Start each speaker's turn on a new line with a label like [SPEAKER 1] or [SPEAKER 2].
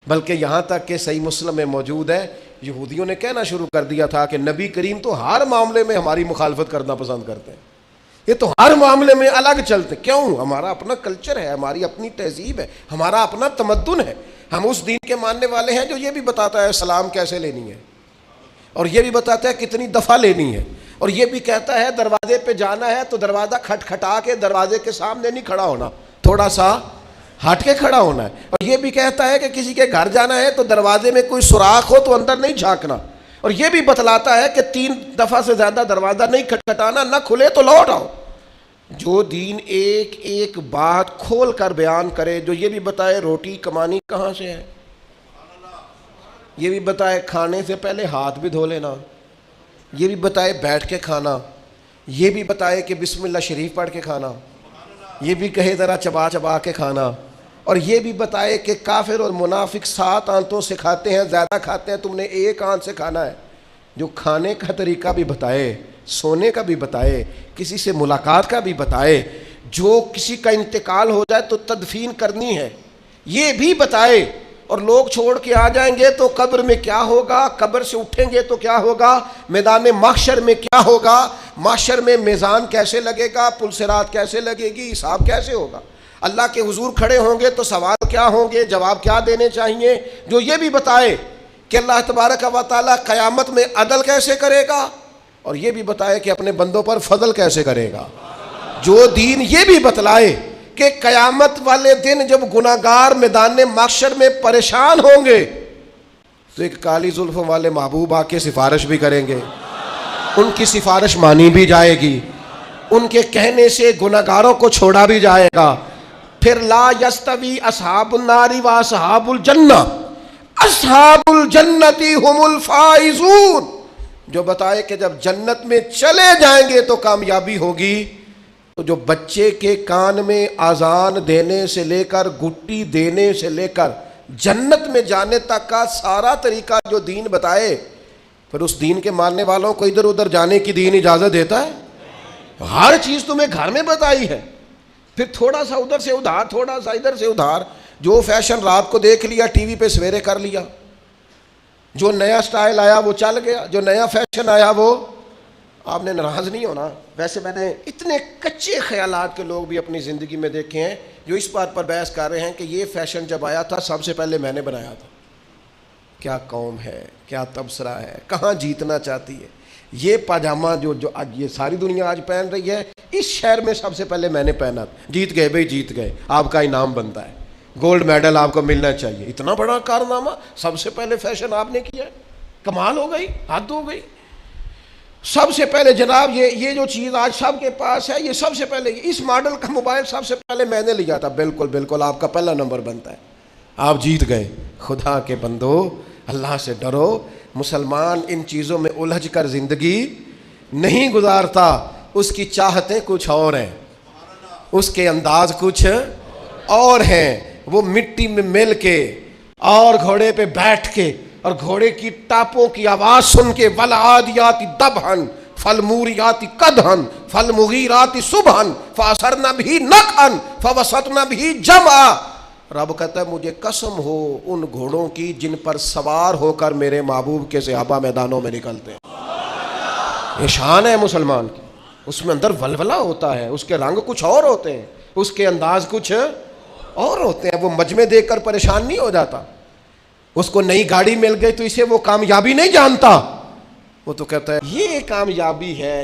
[SPEAKER 1] بلکہ یہاں تک کہ صحیح مسلم میں موجود ہے، یہودیوں نے کہنا شروع کر دیا تھا کہ نبی کریم تو ہر معاملے میں ہماری مخالفت کرنا پسند کرتے ہیں، یہ تو ہر معاملے میں الگ چلتے. کیوں؟ ہمارا اپنا کلچر ہے، ہماری اپنی تہذیب ہے، ہمارا اپنا تمدن ہے. ہم اس دین کے ماننے والے ہیں جو یہ بھی بتاتا ہے سلام کیسے لینی ہے، اور یہ بھی بتاتا ہے کتنی دفعہ لینی ہے، اور یہ بھی کہتا ہے دروازے پہ جانا ہے تو دروازہ کھٹکھٹا کے دروازے کے سامنے نہیں کھڑا ہونا، تھوڑا سا ہٹ کے کھڑا ہونا ہے. اور یہ بھی کہتا ہے کہ کسی کے گھر جانا ہے تو دروازے میں کوئی سوراخ ہو تو اندر نہیں جھانکنا، اور یہ بھی بتلاتا ہے کہ 3 دفعہ سے زیادہ دروازہ نہیں کھٹکھٹانا، نہ کھلے تو لوٹ آؤ. جو دین ایک ایک بات کھول کر بیان کرے، جو یہ بھی بتائے روٹی کمانی کہاں سے ہے، یہ بھی بتائے کھانے سے پہلے ہاتھ بھی دھو لینا، یہ بھی بتائے بیٹھ کے کھانا، یہ بھی بتائے کہ بسم اللہ شریف پڑھ کے کھانا، یہ بھی کہے ذرا چبا چبا کے کھانا، اور یہ بھی بتائے کہ کافر اور منافق 7 آنتوں سے کھاتے ہیں، زیادہ کھاتے ہیں، تم نے 1 آنت سے کھانا ہے. جو کھانے کا طریقہ بھی بتائے، سونے کا بھی بتائے، کسی سے ملاقات کا بھی بتائے، جو کسی کا انتقال ہو جائے تو تدفین کرنی ہے یہ بھی بتائے. اور لوگ چھوڑ کے آ جائیں گے تو قبر میں کیا ہوگا، قبر سے اٹھیں گے تو کیا ہوگا، میدان محشر میں کیا ہوگا، محشر میں میزان کیسے لگے گا، پل صراط کیسے لگے گی، حساب کیسے ہوگا، اللہ کے حضور کھڑے ہوں گے تو سوال کیا ہوں گے، جواب کیا دینے چاہیے. جو یہ بھی بتائے کہ اللہ تبارک و تعالیٰ قیامت میں عدل کیسے کرے گا، اور یہ بھی بتائے کہ اپنے بندوں پر فضل کیسے کرے گا. جو دین یہ بھی بتلائے کہ قیامت والے دن جب گناہگار میدان محشر میں پریشان ہوں گے تو ایک کالی زلفوں والے محبوب آ کے سفارش بھی کریں گے، ان کی سفارش مانی بھی جائے گی، ان کے کہنے سے گناہگاروں کو چھوڑا بھی جائے گا. پھر لا یستوی اصحاب النار و اصحاب الجنہ اصحاب الجنت هم الفائزون. جو بتائے کہ جب جنت میں چلے جائیں گے تو کامیابی ہوگی. تو جو بچے کے کان میں اذان دینے سے لے کر گٹی دینے سے لے کر جنت میں جانے تک کا سارا طریقہ جو دین بتائے، پھر اس دین کے ماننے والوں کو ادھر ادھر جانے کی دین اجازت دیتا ہے؟ ہر چیز تمہیں گھر میں بتائی ہے، پھر تھوڑا سا ادھر سے ادھار، تھوڑا سا ادھر سے ادھار. جو فیشن رات کو دیکھ لیا ٹی وی پہ سویرے کر لیا، جو نیا سٹائل آیا وہ چل گیا، جو نیا فیشن آیا وہ. آپ نے ناراض نہیں ہونا، ویسے میں نے اتنے کچے خیالات کے لوگ بھی اپنی زندگی میں دیکھے ہیں جو اس بات پر بحث کر رہے ہیں کہ یہ فیشن جب آیا تھا سب سے پہلے میں نے بنایا تھا. کیا قوم ہے، کیا تبصرہ ہے، کہاں جیتنا چاہتی ہے. یہ پاجامہ جو آج یہ ساری دنیا آج پہن رہی ہے، اس شہر میں سب سے پہلے میں نے پہنا تھا. جیت گئے بھائی، جیت گئے، آپ کا انعام بنتا ہے، گولڈ میڈل آپ کو ملنا چاہیے. اتنا بڑا کارنامہ، سب سے پہلے فیشن آپ نے کیا ہے، کمال ہو گئی، حد ہو گئی. سب سے پہلے جناب یہ جو چیز آج سب کے پاس ہے، یہ سب سے پہلے اس ماڈل کا موبائل سب سے پہلے میں نے لیا تھا. بالکل بالکل آپ کا پہلا نمبر بنتا ہے، آپ جیت گئے. خدا کے بندو، اللہ سے ڈرو. مسلمان ان چیزوں میں الجھ کر زندگی نہیں گزارتا، اس کی چاہتیں کچھ اور ہیں، اس کے انداز کچھ اور ہیں. وہ مٹی میں مل کے اور گھوڑے پہ بیٹھ کے اور گھوڑے کی ٹاپوں کی آواز سن کے والعادیات ضبحا فالموریات قدحا فالمغیرات صبحا فاثرن به نقعا فوسطن به جمعا. رب کہتا ہے مجھے قسم ہو ان گھوڑوں کی جن پر سوار ہو کر میرے محبوب کے صحابہ میدانوں میں نکلتے ہیں. یہ شان ہے مسلمان کی، اس میں اندر ولولہ ہوتا ہے، اس کے رنگ کچھ اور ہوتے ہیں، اس کے انداز کچھ اور ہوتے ہیں. وہ مجمع دیکھ کر پریشان نہیں ہو جاتا. اس کو نئی گاڑی مل گئی تو اسے وہ کامیابی نہیں جانتا، وہ تو کہتا ہے یہ کامیابی ہے.